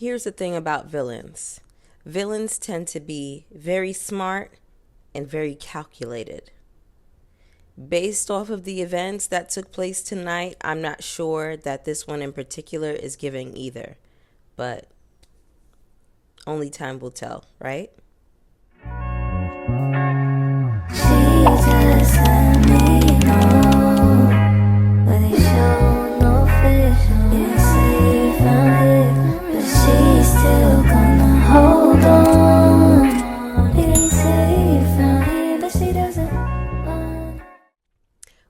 Here's the thing about villains. Villains tend to be very smart and very calculated. Based off of the events that took place tonight, I'm not sure that this one in particular is giving either. But only time will tell, right? Jesus, let me know, but they show no fish. They say you found it, but she's still gonna hold on. They say you found it, but she doesn't want.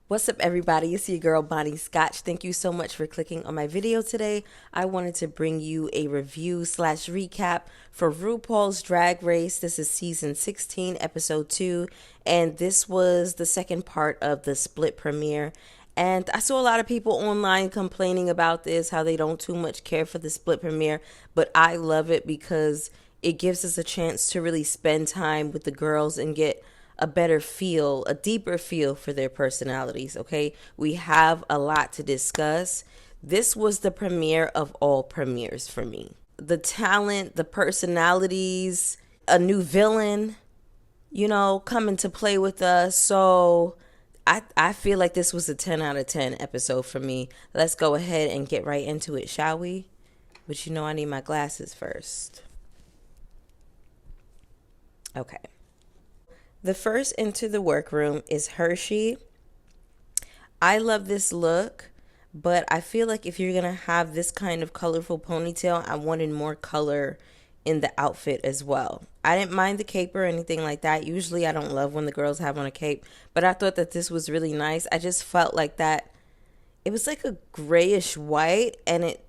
What's up, everybody? It's your girl, Bonnie Scotch. Thank you so much for clicking on my video today. I wanted to bring you a review / recap for RuPaul's Drag Race. This is season 16, episode 2, and this was the second part of the split premiere. And I saw a lot of people online complaining about this, how they don't too much care for the split premiere, but I love it because it gives us a chance to really spend time with the girls and get a better feel, a deeper feel for their personalities, okay? We have a lot to discuss. This was the premiere of all premieres for me. The talent, the personalities, a new villain, coming to play with us. So I feel like this was a 10 out of 10 episode for me. Let's go ahead and get right into it, shall we? But I need my glasses first. Okay. The first into the workroom is Hershey. I love this look, but I feel like if you're going to have this kind of colorful ponytail, I wanted more color in the outfit as well. I didn't mind the cape or anything like that. Usually I don't love when the girls have on a cape, but I thought that this was really nice. I just felt like that it was like a grayish white and it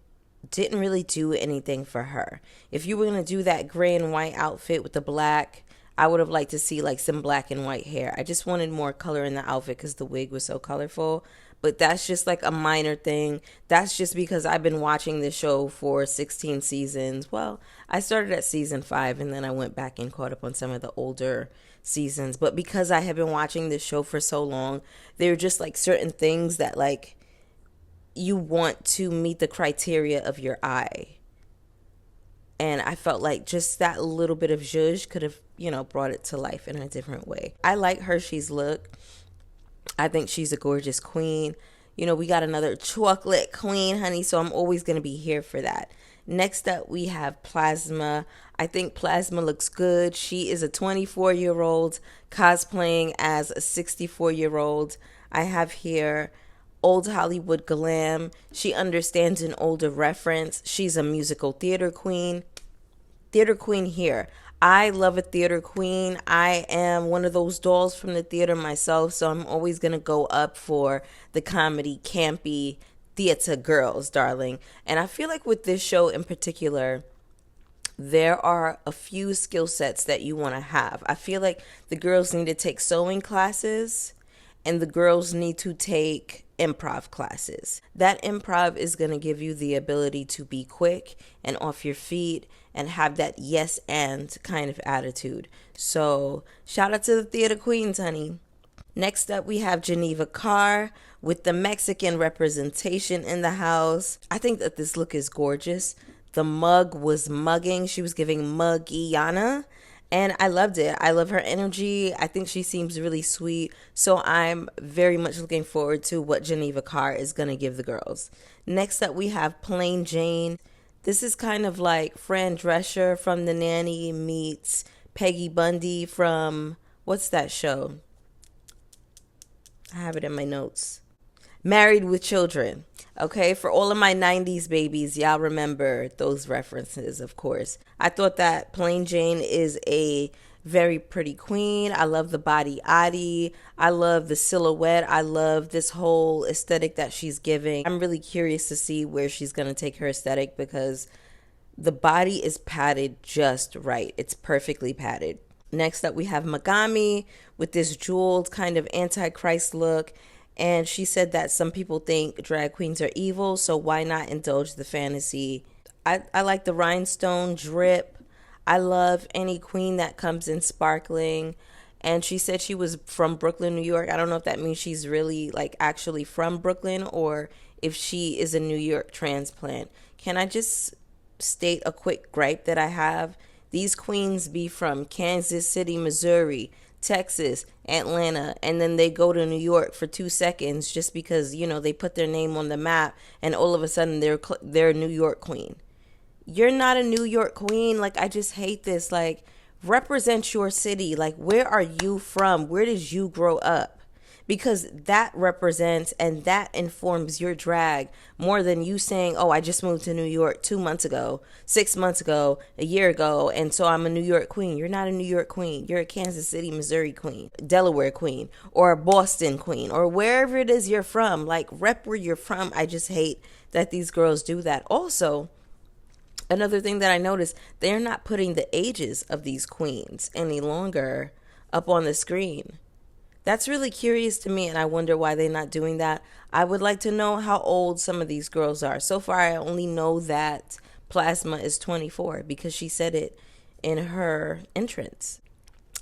didn't really do anything for her. If you were going to do that gray and white outfit with the black, I would have liked to see like some black and white hair. I just wanted more color in the outfit because the wig was so colorful. But that's just like a minor thing. That's just because I've been watching this show for 16 seasons. Well, I started at season 5 and then I went back and caught up on some of the older seasons. But because I have been watching this show for so long, there are just like certain things that like you want to meet the criteria of your eye. And I felt like just that little bit of zhuzh could have, brought it to life in a different way. I like Hershey's look. I think she's a gorgeous queen. We got another chocolate queen, honey, so I'm always going to be here for that. Next up, we have Plasma. I think Plasma looks good. She is a 24-year-old cosplaying as a 64-year-old. I have here old Hollywood glam. She understands an older reference. She's a musical theater queen. Theater queen here. I love a theater queen. I am one of those dolls from the theater myself, so I'm always going to go up for the comedy, campy theater girls, darling. And I feel like with this show in particular, there are a few skill sets that you want to have. I feel like the girls need to take sewing classes and the girls need to take improv classes. That improv is going to give you the ability to be quick and off your feet and have that yes and kind of attitude. So shout out to the theater queens, honey. Next up, we have Geneva Carr with the Mexican representation in the house. I think that this look is gorgeous. The mug was mugging. She was giving muggiana. And I loved it. I love her energy. I think she seems really sweet. So I'm very much looking forward to what Geneva Carr is going to give the girls. Next up, we have Plain Jane. This is kind of like Fran Drescher from The Nanny meets Peggy Bundy from, what's that show? I have it in my notes. Married with Children. Okay, for all of my 90s babies, y'all remember those references, of course. I thought that Plain Jane is a very pretty queen. I love the body oddy. I love the silhouette. I love this whole aesthetic that she's giving. I'm really curious to see where she's going to take her aesthetic because the body is padded just right. It's perfectly padded. Next up, we have Megami with this jeweled kind of antichrist look. And she said that some people think drag queens are evil, so why not indulge the fantasy? I like the rhinestone drip. I love any queen that comes in sparkling. And she said she was from Brooklyn, New York. I don't know if that means she's really like actually from Brooklyn or if she is a New York transplant. Can I just state a quick gripe that I have? These queens be from Kansas City, Missouri, Texas, Atlanta, and then they go to New York for 2 seconds just because, they put their name on the map, and all of a sudden they're a New York queen. You're not a New York queen. Like, I just hate this. Like, represent your city. Like, where are you from? Where did you grow up? Because that represents and that informs your drag more than you saying, oh, I just moved to New York 2 months ago, 6 months ago, a year ago, and so I'm a New York queen. You're not a New York queen. You're a Kansas City, Missouri queen, Delaware queen, or a Boston queen, or wherever it is you're from. Like, rep where you're from. I just hate that these girls do that. Also, another thing that I noticed, they're not putting the ages of these queens any longer up on the screen. That's really curious to me, and I wonder why they're not doing that. I would like to know how old some of these girls are. So far, I only know that Plasma is 24 because she said it in her entrance.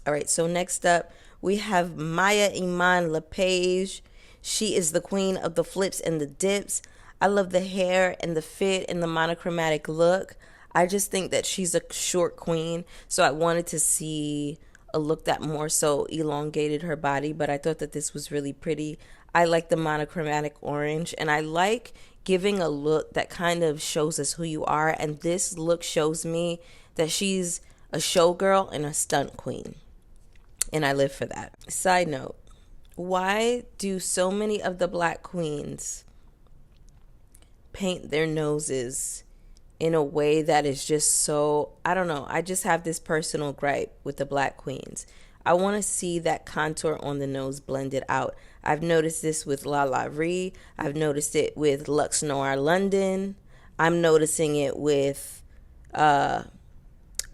All right, so next up, we have Maya Iman LePage. She is the queen of the flips and the dips. I love the hair and the fit and the monochromatic look. I just think that she's a short queen, so I wanted to see a look that more so elongated her body, but I thought that this was really pretty. I like the monochromatic orange, and I like giving a look that kind of shows us who you are, and this look shows me that she's a showgirl and a stunt queen, and I live for that. Side note, why do so many of the black queens paint their noses in a way that is just so, I don't know, I just have this personal gripe with the black queens. I want to see that contour on the nose blended out. I've noticed this with Lala Ree. I've noticed it with Lux Noir London. I'm noticing it with Maya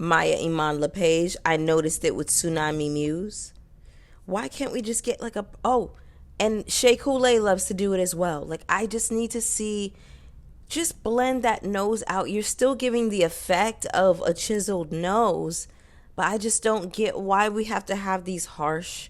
Iman LePage. I noticed it with Tsunami Muse. Why can't we just get like and Shea Coulee loves to do it as well. Like, I just need to see, just blend that nose out. You're still giving the effect of a chiseled nose, but I just don't get why we have to have these harsh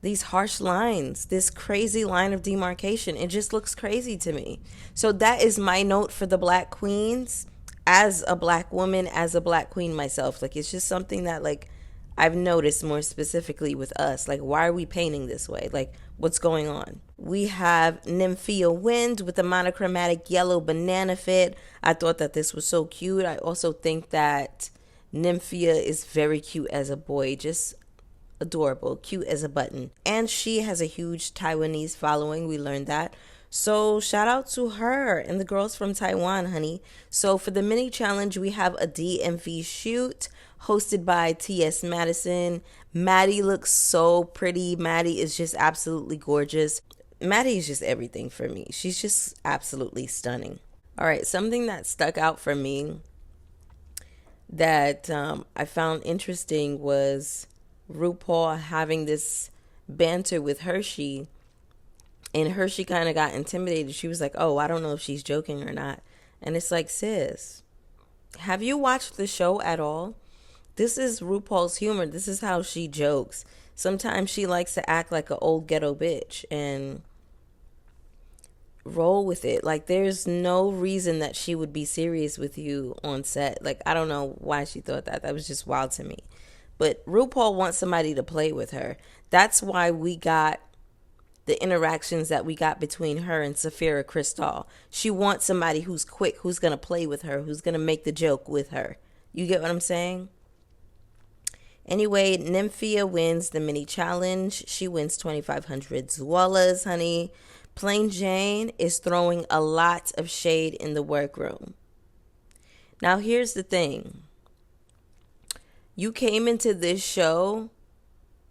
lines, this crazy line of demarcation. It just looks crazy to me. So that is my note for the black queens. As a black woman, as a black queen myself, like, it's just something that, like, I've noticed more specifically with us. Like, why are we painting this way? Like, what's going on? We have Nymphia Wind with the monochromatic yellow banana fit. I thought that this was so cute. I also think that Nymphia is very cute as a boy, just adorable, cute as a button. And she has a huge Taiwanese following. We learned that. So shout out to her and the girls from Taiwan, honey. So for the mini challenge, we have a DMV shoot hosted by T.S. Madison. Maddie looks so pretty. Maddie is just absolutely gorgeous. Maddie is just everything for me. She's just absolutely stunning. All right, something that stuck out for me that I found interesting was RuPaul having this banter with Hershey. And Hershey kind of got intimidated. She was like, oh, I don't know if she's joking or not. And it's like, sis, have you watched the show at all? This is RuPaul's humor. This is how she jokes. Sometimes she likes to act like an old ghetto bitch and roll with it. Like, there's no reason that she would be serious with you on set. Like, I don't know why she thought that. That was just wild to me. But RuPaul wants somebody to play with her. That's why we got the interactions that we got between her and Safira Crystal. She wants somebody who's quick, who's going to play with her, who's going to make the joke with her. You get what I'm saying? Anyway, Nymphia wins the mini challenge. She wins 2,500 Zualas, honey. Plain Jane is throwing a lot of shade in the workroom. Now, here's the thing. You came into this show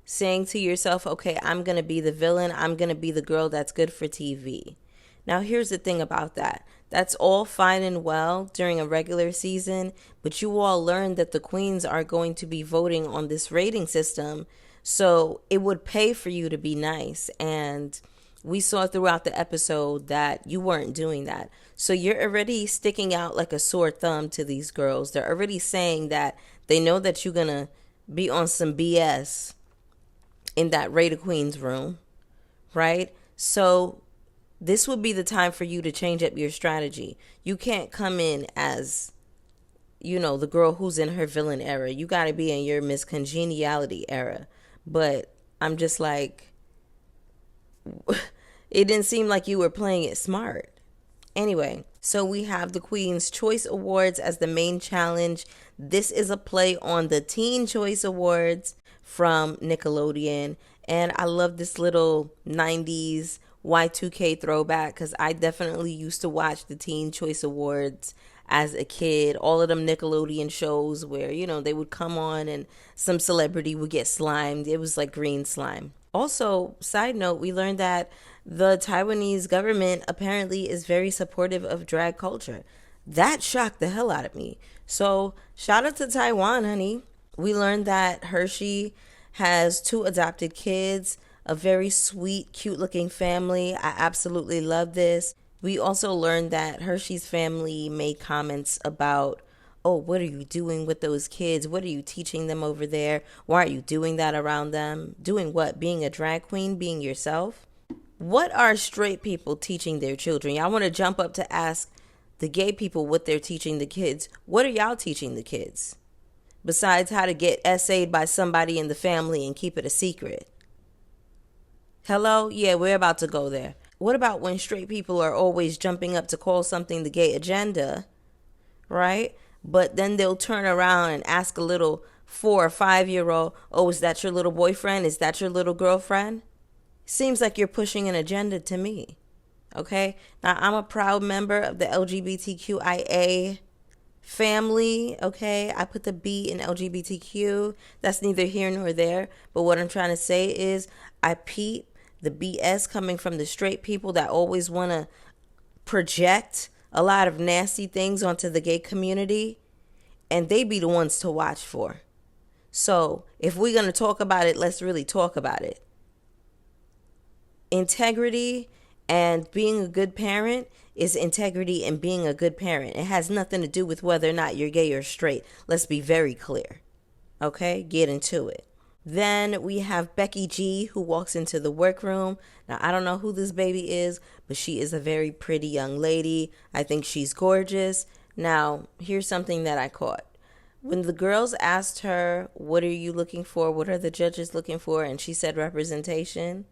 saying to yourself, okay, I'm going to be the villain. I'm going to be the girl that's good for TV. Now, here's the thing about that. That's all fine and well during a regular season, but you all learned that the queens are going to be voting on this rating system, so it would pay for you to be nice. And we saw throughout the episode that you weren't doing that. So you're already sticking out like a sore thumb to these girls. They're already saying that they know that you're going to be on some BS in that Raider Queens room, right? So this would be the time for you to change up your strategy. You can't come in as the girl who's in her villain era. You got to be in your Miss Congeniality era. But I'm just like, it didn't seem like you were playing it smart. Anyway, so we have the Queen's Choice Awards as the main challenge. This is a play on the Teen Choice Awards from Nickelodeon. And I love this little 90s Y2K throwback because I definitely used to watch the Teen Choice Awards as a kid. All of them Nickelodeon shows where, they would come on and some celebrity would get slimed. It was like green slime. Also, side note, we learned that the Taiwanese government apparently is very supportive of drag culture. That shocked the hell out of me. So, shout out to Taiwan, honey. We learned that Hershey has 2 adopted kids, a very sweet, cute looking family. I absolutely love this. We also learned that Hershey's family made comments about, oh, what are you doing with those kids? What are you teaching them over there? Why are you doing that around them? Doing what? Being a drag queen? Being yourself? What are straight people teaching their children? Y'all want to jump up to ask the gay people what they're teaching the kids. What are y'all teaching the kids? Besides how to get essayed by somebody in the family and keep it a secret. Hello? Yeah, we're about to go there. What about when straight people are always jumping up to call something the gay agenda, right? But then they'll turn around and ask a little 4 or 5-year-old, oh, is that your little boyfriend? Is that your little girlfriend? Seems like you're pushing an agenda to me. Okay? Now, I'm a proud member of the LGBTQIA family. Okay? I put the B in LGBTQ. That's neither here nor there. But what I'm trying to say is I peep the BS coming from the straight people that always want to project a lot of nasty things onto the gay community, and they be the ones to watch for. So if we're going to talk about it, let's really talk about it. Integrity and being a good parent is integrity and being a good parent. It has nothing to do with whether or not you're gay or straight. Let's be very clear. Okay? Get into it. Then we have Becky G, who walks into the workroom. Now, I don't know who this baby is, but she is a very pretty young lady. I think she's gorgeous. Now, here's something that I caught. When the girls asked her, what are you looking for? What are the judges looking for? And she said representation.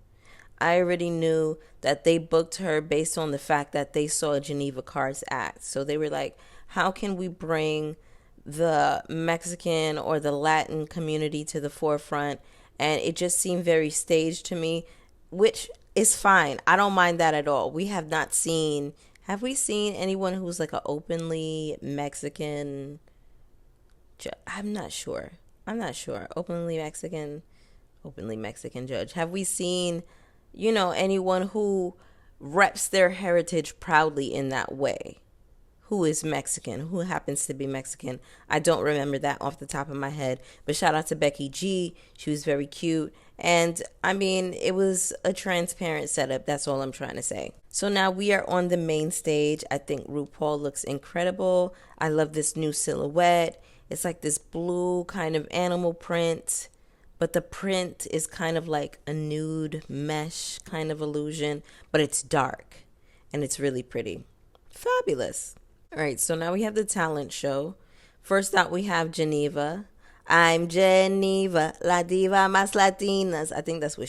I already knew that they booked her based on the fact that they saw Geneva Card's act. So they were like, how can we bring the Mexican or the Latin community to the forefront? And it just seemed very staged to me, which is fine. I don't mind that at all. We have not seen, have we seen anyone who's like an openly Mexican? I'm not sure. Openly Mexican judge. Have we seen, anyone who reps their heritage proudly in that way? Who is Mexican, who happens to be Mexican. I don't remember that off the top of my head. But shout out to Becky G. She was very cute. And I mean, it was a transparent setup. That's all I'm trying to say. So now we are on the main stage. I think Rupaul looks incredible. I love this new silhouette. It's like this blue kind of animal print. But the print is kind of like a nude mesh kind of illusion. But it's dark. And it's really pretty. Fabulous. All right, so now we have the talent show. First out, we have Geneva. I'm Geneva, la diva más latinas. I think that's what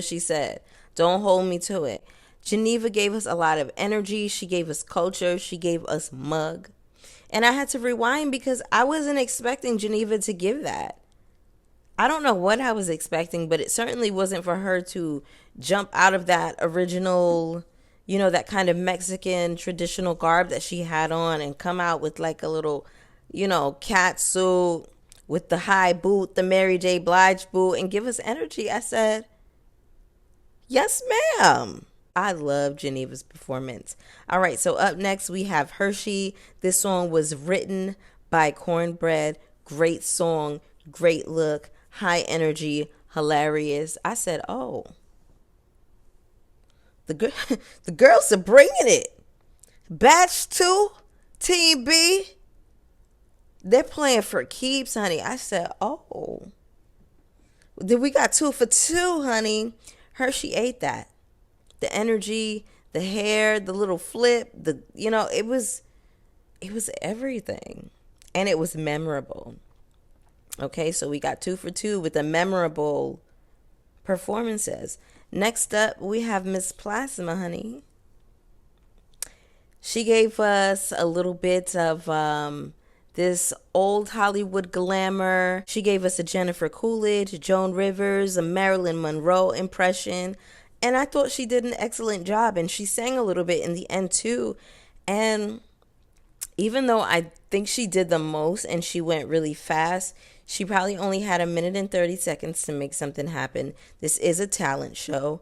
she said. Don't hold me to it. Geneva gave us a lot of energy. She gave us culture. She gave us mug. And I had to rewind because I wasn't expecting Geneva to give that. I don't know what I was expecting, but it certainly wasn't for her to jump out of that original, that kind of Mexican traditional garb that she had on and come out with like a little, cat suit with the high boot, the Mary J. Blige boot, and give us energy. I said, yes, ma'am. I love Geneva's performance. All right, so up next we have Hershey. This song was written by Cornbread. Great song, great look, high energy, hilarious. I said, oh. The girls are bringing it. Batch 2, Team B, they're playing for keeps, honey. I said, oh. We got 2 for 2, honey. Hershey ate that. The energy, the hair, the little flip, it was It was everything. And it was memorable. Okay, so we got 2 for 2 with the memorable performances. Next up, we have Miss Plasma, honey. She gave us a little bit of this old Hollywood glamour. She gave us a Jennifer Coolidge, Joan Rivers, a Marilyn Monroe impression. And I thought she did an excellent job. And she sang a little bit in the end, too. And even though I think she did the most and she went really fast, she probably only had 1 minute and 30 seconds to make something happen. This is a talent show.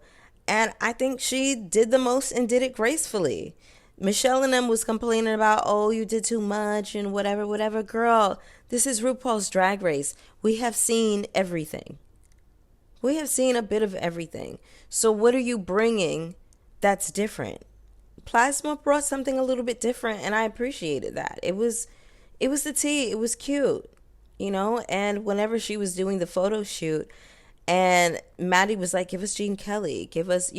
And I think she did the most and did it gracefully. Michelle and them was complaining about, oh, you did too much and whatever, whatever. Girl, this is RuPaul's Drag Race. We have seen everything. We have seen a bit of everything. So what are you bringing that's different? Plasma brought something a little bit different, and I appreciated that. It was the tea. It was cute, you know. And whenever she was doing the photo shoot, and Maddie was like, "Give us Gene Kelly, give us,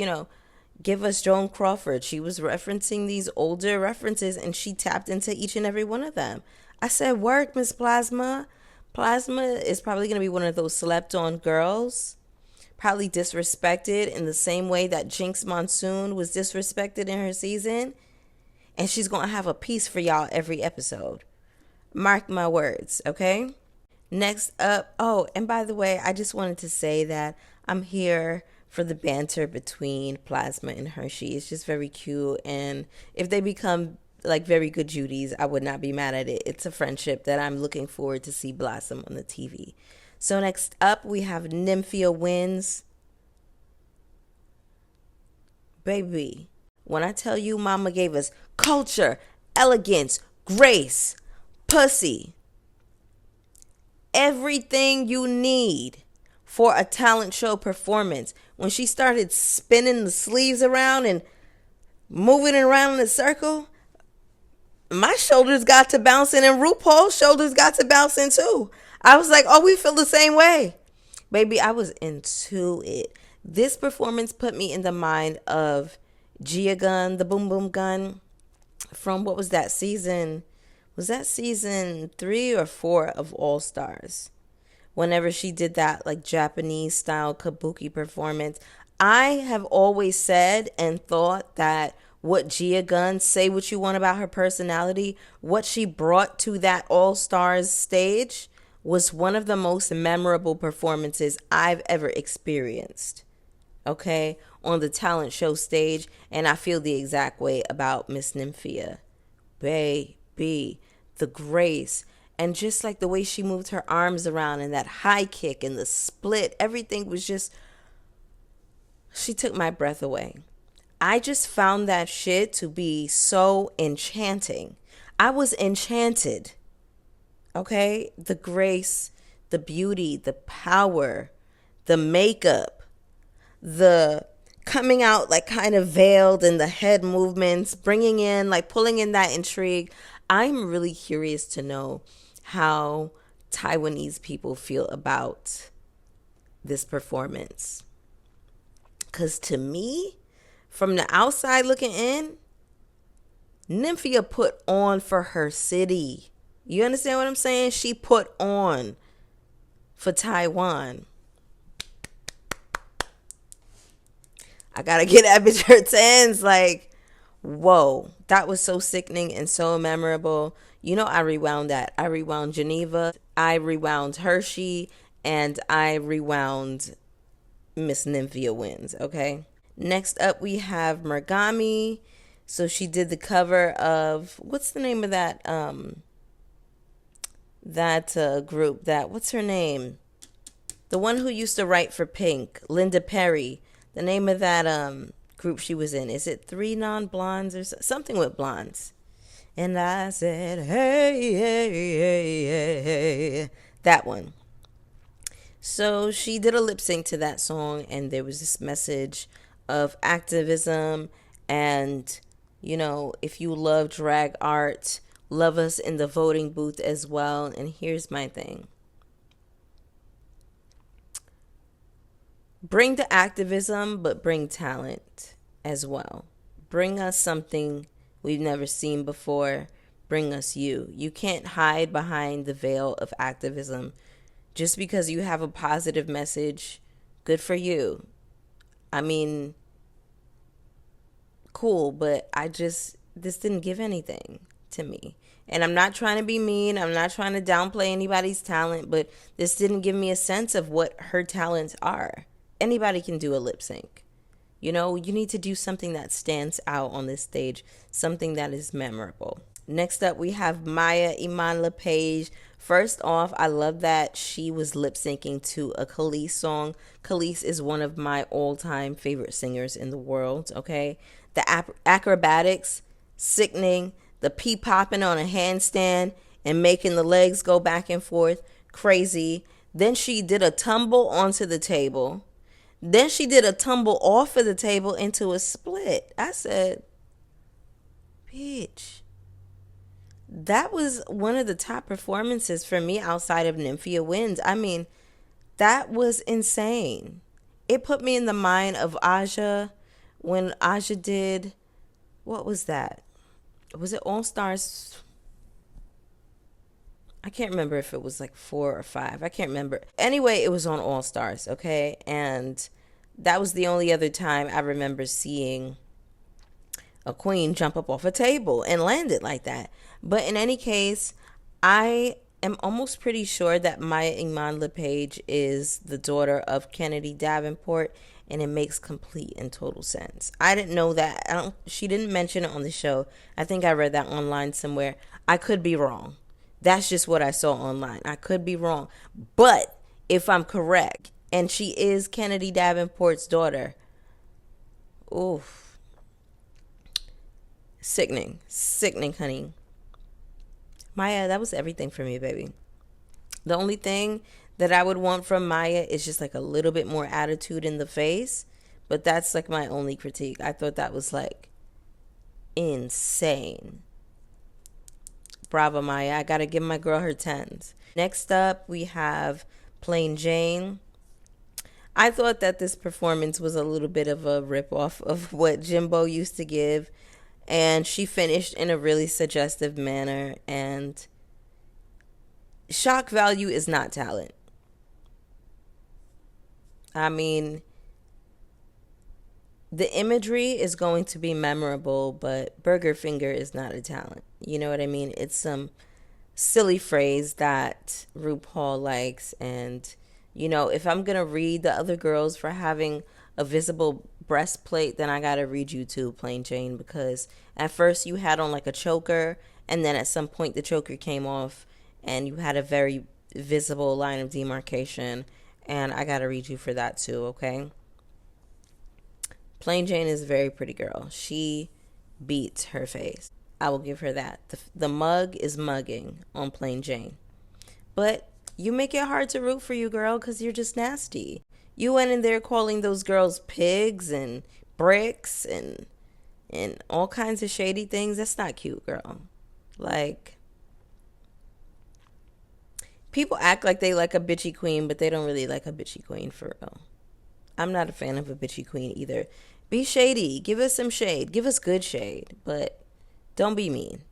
give us Joan Crawford." She was referencing these older references, and she tapped into each and every one of them. I said, "Work, Miss Plasma." Plasma is probably gonna be one of those slept-on girls, probably disrespected in the same way that Jinx Monsoon was disrespected in her season. And she's going to have a piece for y'all every episode. Mark my words, okay? Next up, oh, and by the way, I just wanted to say that I'm here for the banter between Plasma and Hershey. It's just very cute. And if they become like very good Judies, I would not be mad at it. It's a friendship that I'm looking forward to see blossom on the TV. So next up, we have Nymphia Wins. Baby, when I tell you mama gave us culture, elegance, grace, pussy, everything you need for a talent show performance. When she started spinning the sleeves around and moving it around in a circle, my shoulders got to bouncing and RuPaul's shoulders got to bouncing too. I was like, oh, we feel the same way. Baby, I was into it. This performance put me in the mind of Gia Gunn, the Boom Boom Gun, from what was that season? Was that season 3 or 4 of All Stars? Whenever she did that like Japanese style kabuki performance. I have always said and thought that what Gia Gunn, say what you want about her personality, what she brought to that All Stars stage was one of the most memorable performances I've ever experienced. Okay, on the talent show stage, and I feel the exact way about Miss Nymphia. Baby, the grace, and just like the way she moved her arms around and that high kick and the split, everything was just, she took my breath away. I just found that shit to be so enchanting. I was enchanted. Okay, the grace, the beauty, the power, the makeup, the coming out like kind of veiled and the head movements, bringing in, like pulling in that intrigue. I'm really curious to know how Taiwanese people feel about this performance. Because to me, from the outside looking in, Nymphia put on for her city. You understand what I'm saying? She put on for Taiwan. I gotta get that bitch her tens. Like, whoa, that was so sickening and so memorable. You know, I rewound that. I rewound Geneva, I rewound Hershey, and I rewound Miss Nymphia Wins, okay? Next up, we have Mergami. So she did the cover of, what's the name of that group? What's her name? The one who used to write for Pink, Linda Perry. The name of that group she was in, is it Three Non-Blondes or something with blondes? And I said, hey, hey, hey, hey, hey. That one. So she did a lip sync to that song, and there was this message of activism and, you know, if you love drag art, love us in the voting booth as well. And here's my thing. Bring the activism, but bring talent as well. Bring us something we've never seen before. bring us you. You can't hide behind the veil of activism. Just because you have a positive message, good for you. I mean, cool, but this didn't give anything to me. And I'm not trying to be mean. I'm not trying to downplay anybody's talent, but this didn't give me a sense of what her talents are. Anybody can do a lip sync. You know, you need to do something that stands out on this stage, something that is memorable. Next up, we have Maya Iman LePage. First off, I love that she was lip syncing to a Khalees song. Khalees is one of my all-time favorite singers in the world, okay? The acrobatics, sickening, the pee popping on a handstand and making the legs go back and forth, crazy. Then she did a tumble onto the table. Then she did a tumble off of the table into a split. I said, bitch. That was one of the top performances for me outside of Nymphia Wins. I mean, that was insane. It put me in the mind of Aja when Aja did, what was that? Was it All Stars? I can't remember if it was like 4 or 5. I can't remember. Anyway, it was on All Stars, okay? And that was the only other time I remember seeing a queen jump up off a table and land it like that. But in any case, I am almost pretty sure that Maya Iman LePage is the daughter of Kennedy Davenport, and it makes complete and total sense. I didn't know that. She didn't mention it on the show. I think I read that online somewhere. I could be wrong. That's just what I saw online. I could be wrong. But if I'm correct, and she is Kennedy Davenport's daughter, oof. Sickening, honey. Maya, that was everything for me, baby. The only thing that I would want from Maya is just like a little bit more attitude in the face. But that's like my only critique. I thought that was like insane. Bravo, Maya. I gotta give my girl her 10s. Next up, we have Plain Jane. I thought that this performance was a little bit of a ripoff of what Jimbo used to give. And she finished in a really suggestive manner. And shock value is not talent. I mean, the imagery is going to be memorable, but burger finger is not a talent. You know what I mean? It's some silly phrase that RuPaul likes. And, you know, if I'm going to read the other girls for having a visible breastplate, then I gotta read you too, Plain Jane, because at first you had on like a choker, and then at some point the choker came off and you had a very visible line of demarcation, and I gotta read you for that too, okay? Plain Jane is a very pretty girl. She beats her face. I will give her that. The mug is mugging on Plain Jane. But you make it hard to root for you, girl, because you're just nasty. You went in there calling those girls pigs and bricks and all kinds of shady things. That's not cute, girl. Like, people act like they like a bitchy queen, but they don't really like a bitchy queen for real. I'm not a fan of a bitchy queen either. Be shady. Give us some shade. Give us good shade, but don't be mean.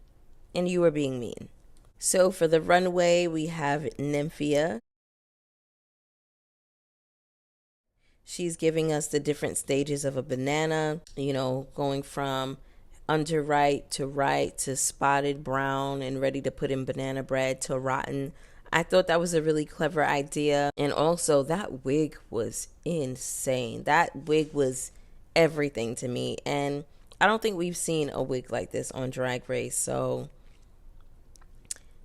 And you are being mean. So for the runway, we have Nymphia. She's giving us the different stages of a banana, you know, going from underripe to spotted brown and ready to put in banana bread to rotten. I thought that was a really clever idea. And also, that wig was insane. That wig was everything to me. And I don't think we've seen a wig like this on Drag Race. So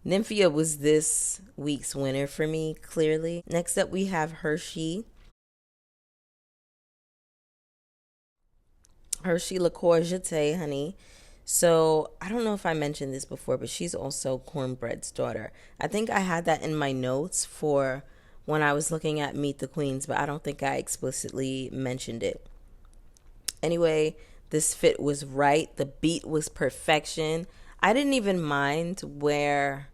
Nymphia was this week's winner for me, clearly. Next up, we have Hershey. Hershey Le Courgette, honey. So I don't know if I mentioned this before, but she's also Cornbread's daughter. I think I had that in my notes for when I was looking at Meet the Queens, but I don't think I explicitly mentioned it. Anyway, this fit was right. The beat was perfection. I didn't even mind where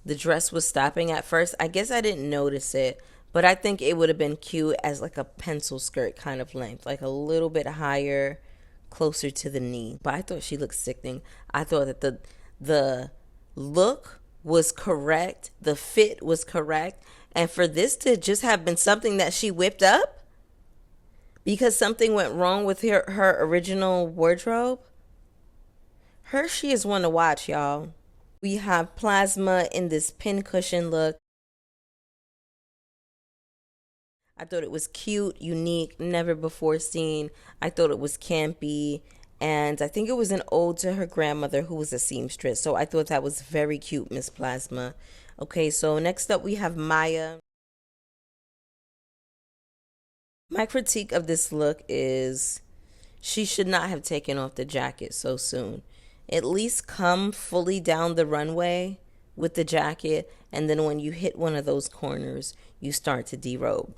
the dress was stopping at first. I guess I didn't notice it. But I think it would have been cute as like a pencil skirt kind of length, like a little bit higher, closer to the knee. But I thought she looked sickening. I thought that the look was correct, the fit was correct, and for this to just have been something that she whipped up because something went wrong with her original wardrobe, Hershey is one to watch, y'all. We have Plasma in this pincushion look. I thought it was cute, unique, never before seen. I thought it was campy. And I think it was an ode to her grandmother who was a seamstress. So I thought that was very cute, Miss Plasma. Okay, so next up we have Maya. My critique of this look is she should not have taken off the jacket so soon. At least come fully down the runway with the jacket, and then when you hit one of those corners, you start to derobe.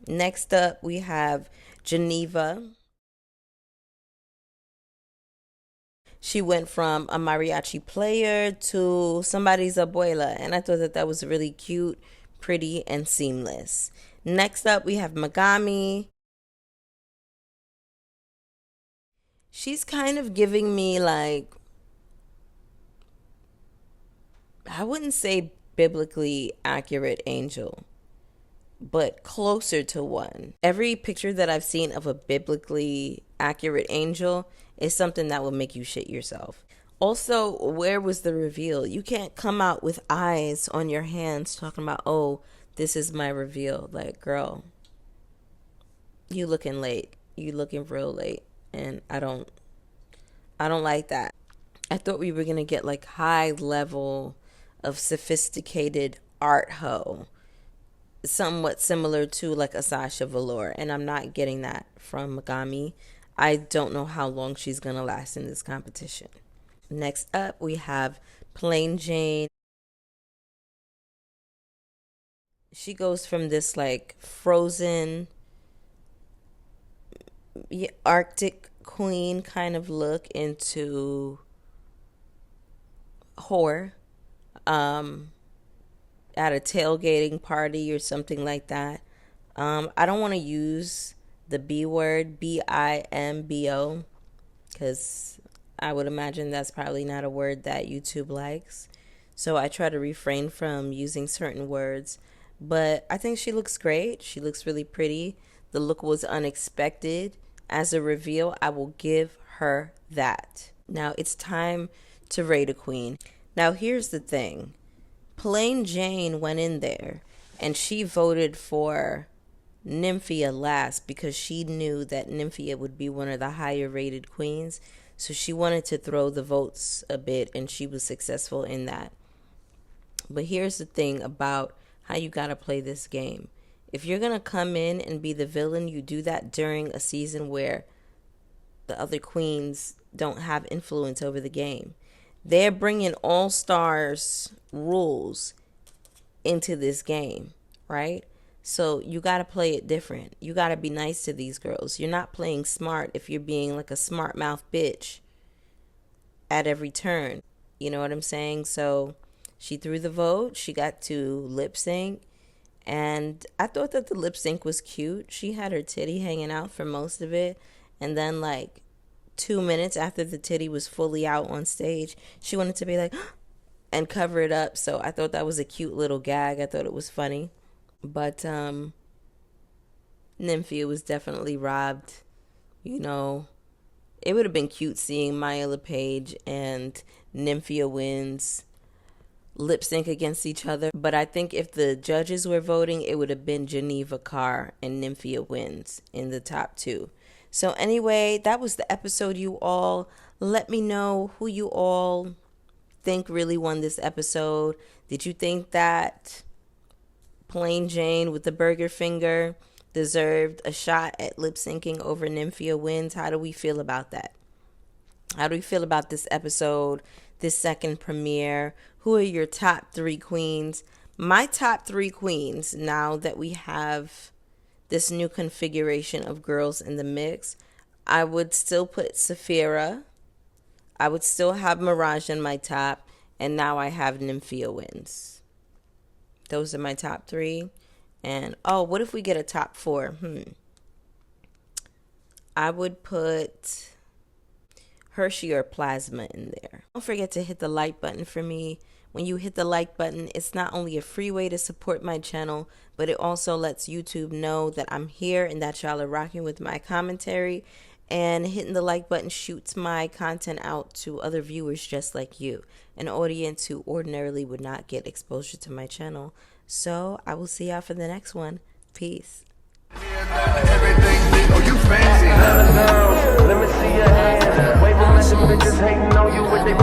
Next up, we have Geneva. She went from a mariachi player to somebody's abuela, and I thought that that was really cute, pretty, and seamless. Next up, we have Megami. She's kind of giving me like, I wouldn't say biblically accurate angel, but closer to one. Every picture that I've seen of a biblically accurate angel is something that will make you shit yourself. Also, where was the reveal? You can't come out with eyes on your hands talking about, oh, this is my reveal. Like, girl, you looking late. You looking real late. And I don't like that. I thought we were gonna get like high level of sophisticated art hoe, somewhat similar to like a Sasha Velour, and I'm not getting that from Megami. I don't know how long she's gonna last in this competition. Next up, we have Plain Jane. She goes from this like frozen Arctic queen kind of look into whore at a tailgating party or something like that. I don't want to use the B word, BIMBO, because I would imagine that's probably not a word that YouTube likes. So I try to refrain from using certain words. But I think she looks great. She looks really pretty. The look was unexpected. As a reveal, I will give her that. Now it's time to rate a queen. Now here's the thing. Plain Jane went in there and she voted for Nymphia last because she knew that Nymphia would be one of the higher rated queens. So she wanted to throw the votes a bit, and she was successful in that. But here's the thing about how you got to play this game. If you're going to come in and be the villain, you do that during a season where the other queens don't have influence over the game. They're bringing all stars rules into this game, right? So you got to play it different. You got to be nice to these girls. You're not playing smart if you're being like a smart mouth bitch at every turn. You know what I'm saying? So she threw the vote. She got to lip sync. And I thought that the lip sync was cute. She had her titty hanging out for most of it. And then like 2 minutes after the titty was fully out on stage, she wanted to be like, and cover it up. So I thought that was a cute little gag. I thought it was funny. But Nymphia was definitely robbed. You know, it would have been cute seeing Maya LePage and Nymphia Wins lip sync against each other. But I think if the judges were voting, it would have been Geneva Carr and Nymphia Wins in the top two. So anyway, that was the episode, you all. Let me know who you all think really won this episode. Did you think that Plain Jane with the burger finger deserved a shot at lip syncing over Nymphia Wins? How do we feel about that? How do we feel about this episode, this second premiere? Who are your top 3 queens? My top 3 queens, now that we have this new configuration of girls in the mix, I would still put Saphira. I would still have Mirage in my top. And now I have Nymphia Wins. Those are my top 3. And, oh, what if we get a top 4? I would put Hershey or plasma in there. Don't forget to hit the like button for me. When you hit the like button, it's not only a free way to support my channel, but it also lets YouTube know that I'm here and that y'all are rocking with my commentary. And hitting the like button shoots my content out to other viewers just like you, an audience who ordinarily would not get exposure to my channel. So I will see y'all for the next one. Peace. Oh, you fancy. Let me see your hands. Wave them at them bitches hating on you with their